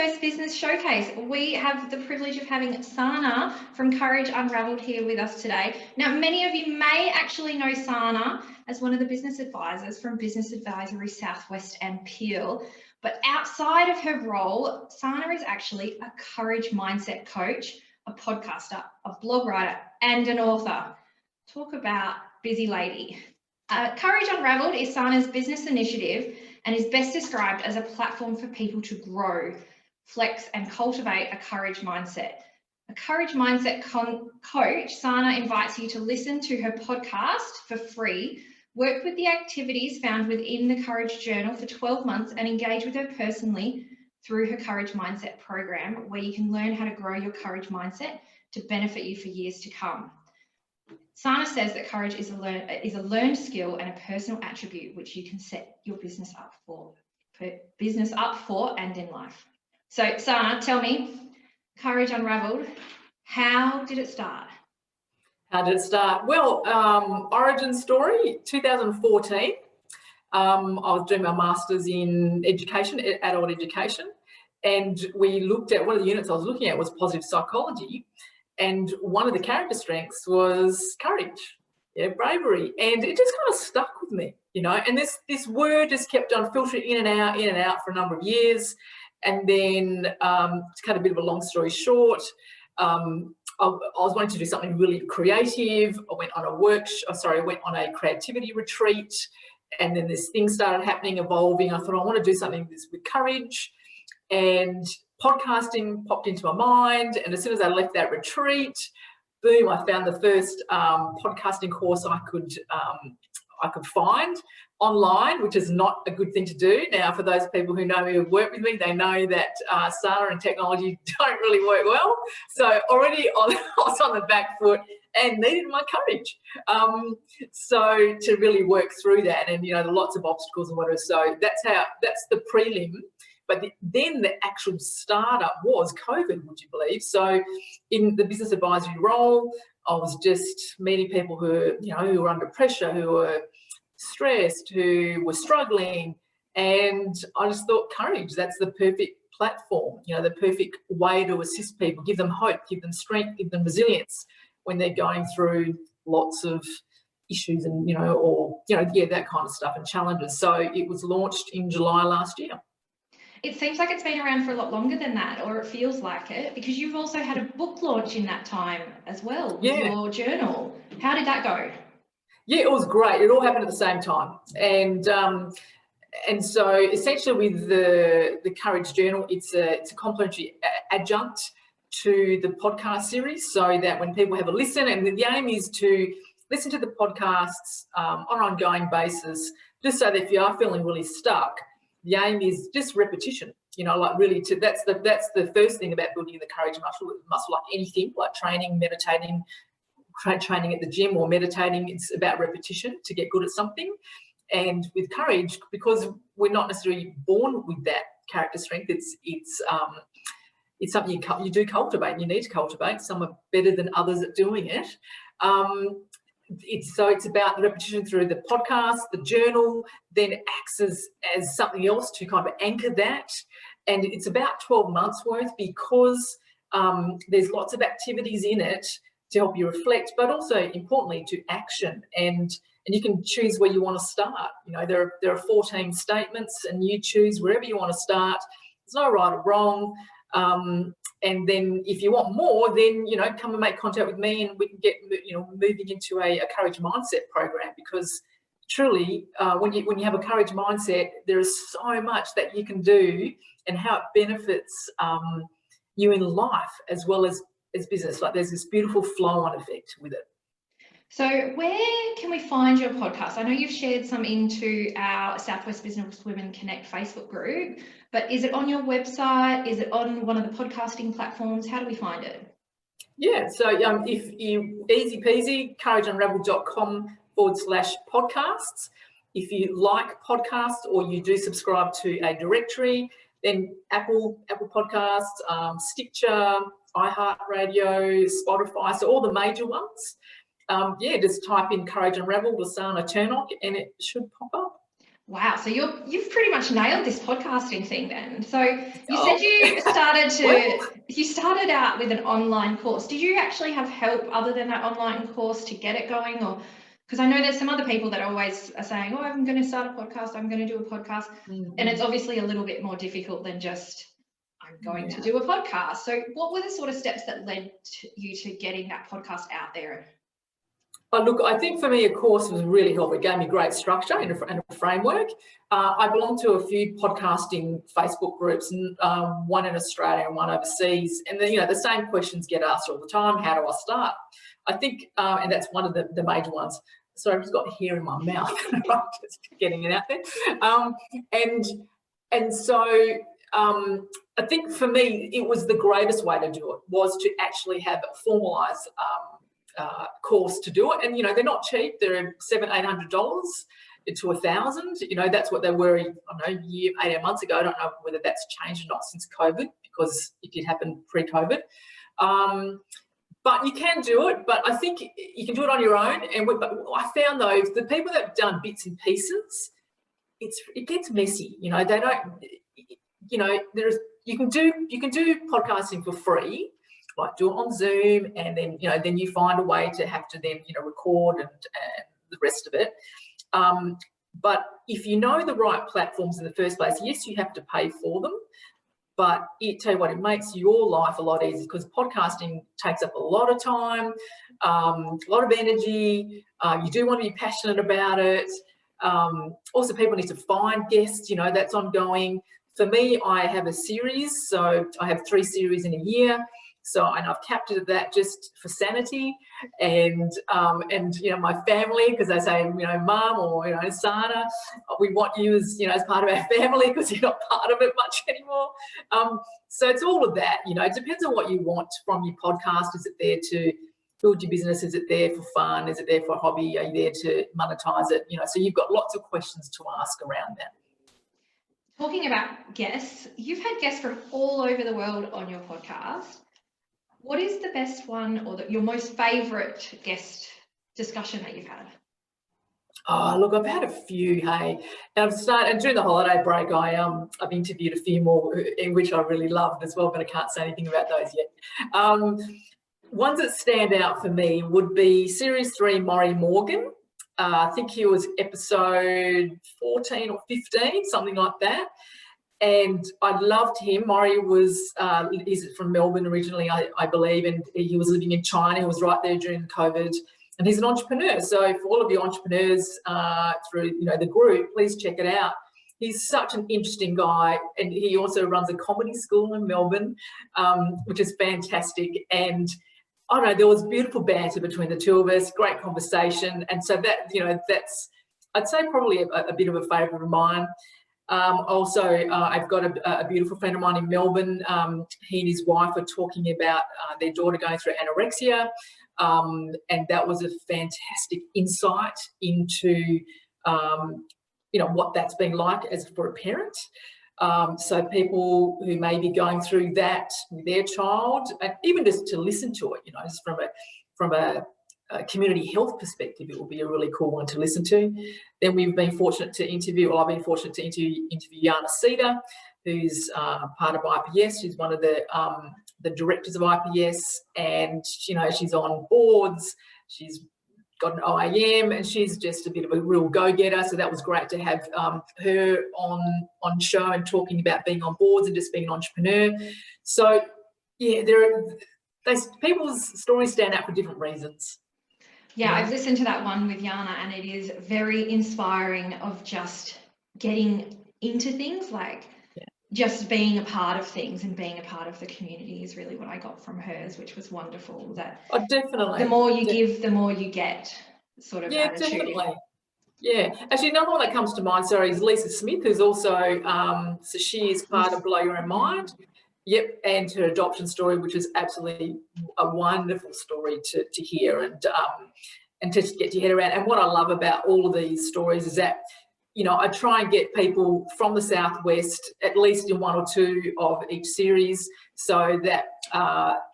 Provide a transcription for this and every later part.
first business showcase. We have the privilege of having Sana from Courage Unravelled here with us today. Now, many of you may actually know Sana as one of the business advisors from Business Advisory Southwest and Peel. But outside of her role, Sana is actually a courage mindset coach, a podcaster, a blog writer, and an author. Talk about busy lady. Courage Unravelled is Sana's business initiative and is best described as a platform for people to grow, flex, and cultivate a courage mindset. A courage mindset coach, Sana invites you to listen to her podcast for free, work with the activities found within the Courage Journal for 12 months, and engage with her personally through her Courage Mindset program, where you can learn how to grow your courage mindset to benefit you for years to come. Sana says that courage is a learned skill and a personal attribute which you can set your business up for and in life. So Sana, tell me, Courage Unravelled, how did it start? How did it start? Well, origin story, 2014. I was doing my master's in education, adult education, and we looked at, one of the units I was looking at was positive psychology. And one of the character strengths was courage, bravery. And it just kind of stuck with me, and this word just kept on filtering in and out for a number of years. And then to cut a bit of a long story short, I was wanting to do something really creative. I went on a creativity retreat, and then this thing started happening, evolving. I thought, I want to do something with courage, and podcasting popped into my mind. And as soon as I left that retreat, boom, I found the first podcasting course I could find online, which is not a good thing to do. Now, for those people who know me, who've worked with me, they know that Sana and technology don't really work well. So already I was on the back foot and needed my courage. So to really work through that, and lots of obstacles and whatever. So that's the prelim. But then the actual startup was COVID, would you believe? So in the business advisory role, I was just meeting people who were under pressure, who were stressed, who were struggling. And I just thought, courage, that's the perfect platform, the perfect way to assist people, give them hope, give them strength, give them resilience when they're going through lots of issues and, that kind of stuff and challenges. So it was launched in July last year. It seems like it's been around for a lot longer than that, or it feels like it, because you've also had a book launch in that time as well with your journal. How did that go? Yeah, it was great. It all happened at the same time. And so essentially with the Courage Journal, it's a complimentary adjunct to the podcast series, so that when people have a listen, and the aim is to listen to the podcasts on an ongoing basis, just so that if you are feeling really stuck, the aim is just repetition, that's the first thing about building the courage muscle, like anything, like training, meditating, training at the gym or meditating. It's about repetition to get good at something. And with courage, because we're not necessarily born with that character strength, it's something you do cultivate, and you need to cultivate. Some are better than others at doing it. It's about the repetition through the podcast, the journal, then acts as something else to kind of anchor that. And it's about 12 months worth, because there's lots of activities in it to help you reflect, but also importantly to action. And you can choose where you want to start. There are 14 statements, and you choose wherever you want to start. There's no right or wrong. And then if you want more, then, come and make contact with me, and we can get, moving into a courage mindset program, because truly, when you have a courage mindset, there is so much that you can do, and how it benefits you in life as well as business. Like, there's this beautiful flow-on effect with it. So where can we find your podcast? I know you've shared some into our Southwest Business Women Connect Facebook group, but is it on your website? Is it on one of the podcasting platforms? How do we find it? Yeah, so if you, easy peasy, courageunravelled.com/podcasts. If you like podcasts, or you do subscribe to a directory, then Apple Podcasts, Stitcher, iHeartRadio, Spotify, so all the major ones. Just type in Courage Unravelled with Sana Turnock, and it should pop up. Wow, so you've pretty much nailed this podcasting thing then. So you said you started out with an online course. Did you actually have help other than that online course to get it going? Or because I know there's some other people that always are saying, oh, I'm going to start a podcast, I'm going to do a podcast. And it's obviously a little bit more difficult than just I'm going to do a podcast. So what were the sort of steps that led you to getting that podcast out there? Oh, look, I think for me, a course was really helpful. It gave me great structure and a framework. I belong to a few podcasting Facebook groups, and one in Australia and one overseas. And then, the same questions get asked all the time. How do I start? I think, and that's one of the major ones. Sorry, I've just got hair in my mouth. Just getting it out there. And so I think for me, it was the greatest way to do it was to actually have a formalised course to do it. And, they're not cheap. They're $700-800 to $1,000. That's what they were, 18 months ago. I don't know whether that's changed or not since COVID, because it did happen pre-COVID. But you can do it, but I think you can do it on your own. And but I found, though, the people that have done bits and pieces, it gets messy. They don't, you can do podcasting for free, like do it on Zoom, and then then you find a way to have to then record and the rest of it. But if you know the right platforms in the first place, yes, you have to pay for them, but tell you what, it makes your life a lot easier, because podcasting takes up a lot of time, a lot of energy. You do want to be passionate about it. Also, people need to find guests. That's ongoing. For me, I have a series, so I have 3 series in a year. So, and I've captured that just for sanity, and my family, because they say, Mum or Sana, we want you as as part of our family, because you're not part of it much anymore. So it's all of that. It depends on what you want from your podcast. Is it there to build your business? Is it there for fun? Is it there for a hobby? Are you there to monetize it? So you've got lots of questions to ask around that. Talking about guests, you've had guests from all over the world on your podcast. What is the best one, or your most favourite guest discussion that you've had? Oh, look, I've had a few, hey. And during the holiday break, I've interviewed a few more, in which I really loved as well, but I can't say anything about those yet. Ones that stand out for me would be Series 3, Maury Morgan. I think he was episode 14 or 15, something like that. And I loved him. Maury he's from Melbourne originally, I believe, and he was living in China. He was right there during COVID, and he's an entrepreneur. So for all of you entrepreneurs through the group, please check it out. He's such an interesting guy, and he also runs a comedy school in Melbourne, which is fantastic. And I don't know, there was beautiful banter between the two of us, great conversation, and so that that's, I'd say, probably a bit of a favourite of mine. Also, I've got a beautiful friend of mine in Melbourne. He and his wife are talking about their daughter going through anorexia, and that was a fantastic insight into what that's been like as for a parent. So people who may be going through that with their child, and even just to listen to it, just from a community health perspective, it will be a really cool one to listen to. Then we've been fortunate to interview, I've been fortunate to interview Yana Cedar, who's part of IPS. She's one of the directors of IPS, and she's on boards. She's got an OAM, and she's just a bit of a real go-getter. So that was great to have her on show and talking about being on boards and just being an entrepreneur. So yeah, people's stories stand out for different reasons. Yeah, I've listened to that one with Yana, and it is very inspiring of just getting into things, like just being a part of things and being a part of the community is really what I got from hers, which was wonderful. That definitely. The more you give, the more you get, sort of attitude. Definitely. Yeah, actually, another one that comes to mind, is Lisa Smith, who's also, so she is part of Blow Your Own Mind. Yep, and her adoption story, which is absolutely a wonderful story to hear and to get your head around. And what I love about all of these stories is that, I try and get people from the Southwest, at least in 1 or 2 of each series, so that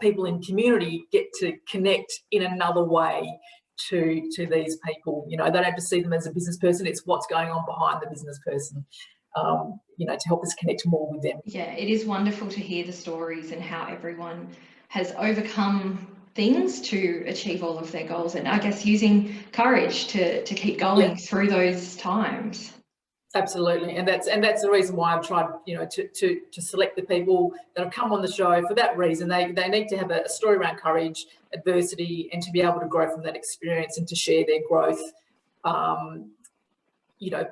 people in community get to connect in another way to these people. You know, they don't have to see them as a business person. It's what's going on behind the business person, you know, to help us connect more with them. Yeah, it is wonderful to hear the stories and how everyone has overcome things to achieve all of their goals, and I guess using courage to keep going through those times. Absolutely, and that's the reason why I've tried, you know, to select the people that have come on the show for that reason. They need to have a story around courage, adversity, and to be able to grow from that experience and to share their growth, you know,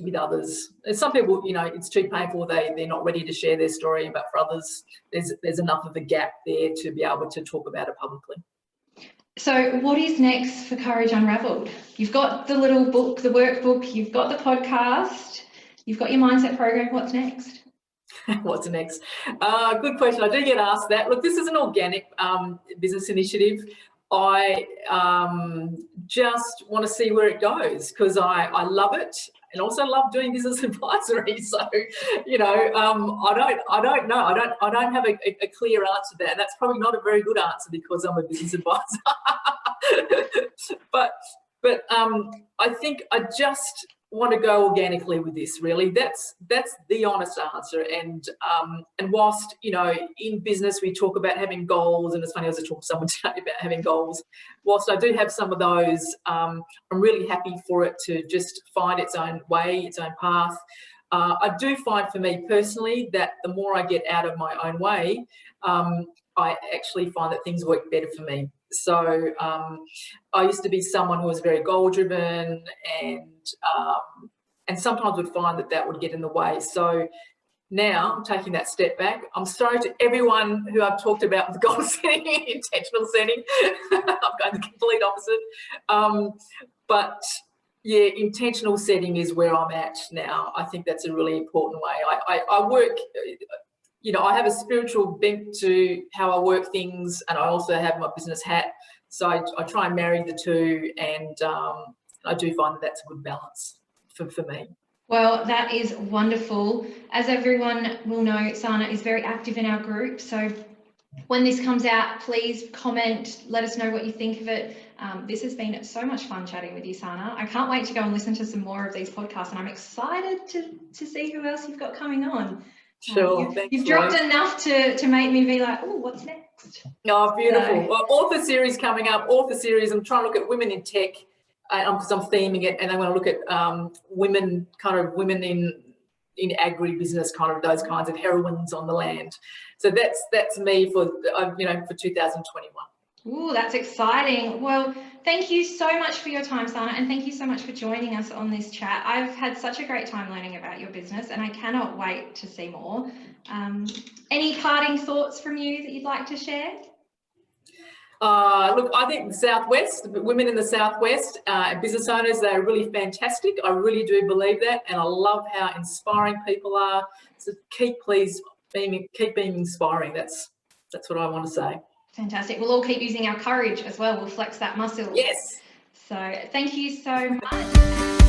with others. And some people, you know, it's too painful, they're not ready to share their story, but for others, there's enough of a gap there to be able to talk about it publicly. So what is next for Courage Unravelled? You've got the little book, the workbook, you've got the podcast, you've got your mindset program. What's next? What's next? Good question. I do get asked that. Look, this is an organic business initiative. I just want to see where it goes because I love it and also love doing business advisory. So, you know, I don't know. I don't have a clear answer there. And that's probably not a very good answer because I'm a business advisor. but I think I just want to go organically with this. Really, that's the honest answer. And whilst, you know, in business we talk about having goals, and it's funny, I was talking to someone today about having goals. Whilst I do have some of those, I'm really happy for it to just find its own way, its own path. I do find for me personally that the more I get out of my own way, I actually find that things work better for me. So I used to be someone who was very goal driven and sometimes would find that would get in the way. So now I'm taking that step back. I'm sorry to everyone who I've talked about with goal setting, intentional setting. I'm going the complete opposite. But yeah, intentional setting is where I'm at now. I think that's a really important way. I work, you know, I have a spiritual bent to how I work things, and I also have my business hat. So I try and marry the two, and I do find that that's a good balance for me. Well, that is wonderful. As everyone will know, Sana is very active in our group. So when this comes out, please comment, let us know what you think of it. This has been so much fun chatting with you, Sana. I can't wait to go and listen to some more of these podcasts, and I'm excited to see who else you've got coming on. Sure. You've dropped enough to make me be like, oh, what's next? Oh, beautiful. So. Well, author series coming up, author series. I'm trying to look at women in tech because I'm theming it, and I want to look at women in agri-business, kind of those kinds of heroines on the land. So that's me for, you know, for 2021. Ooh, that's exciting. Well, thank you so much for your time, Sana, and thank you so much for joining us on this chat. I've had such a great time learning about your business, and I cannot wait to see more. Any parting thoughts from you that you'd like to share? Look, I think the Southwest, women in the Southwest, business owners, they're really fantastic. I really do believe that, and I love how inspiring people are. So keep being inspiring. That's what I want to say. Fantastic. We'll all keep using our courage as well. We'll flex that muscle. Yes. So thank you so much.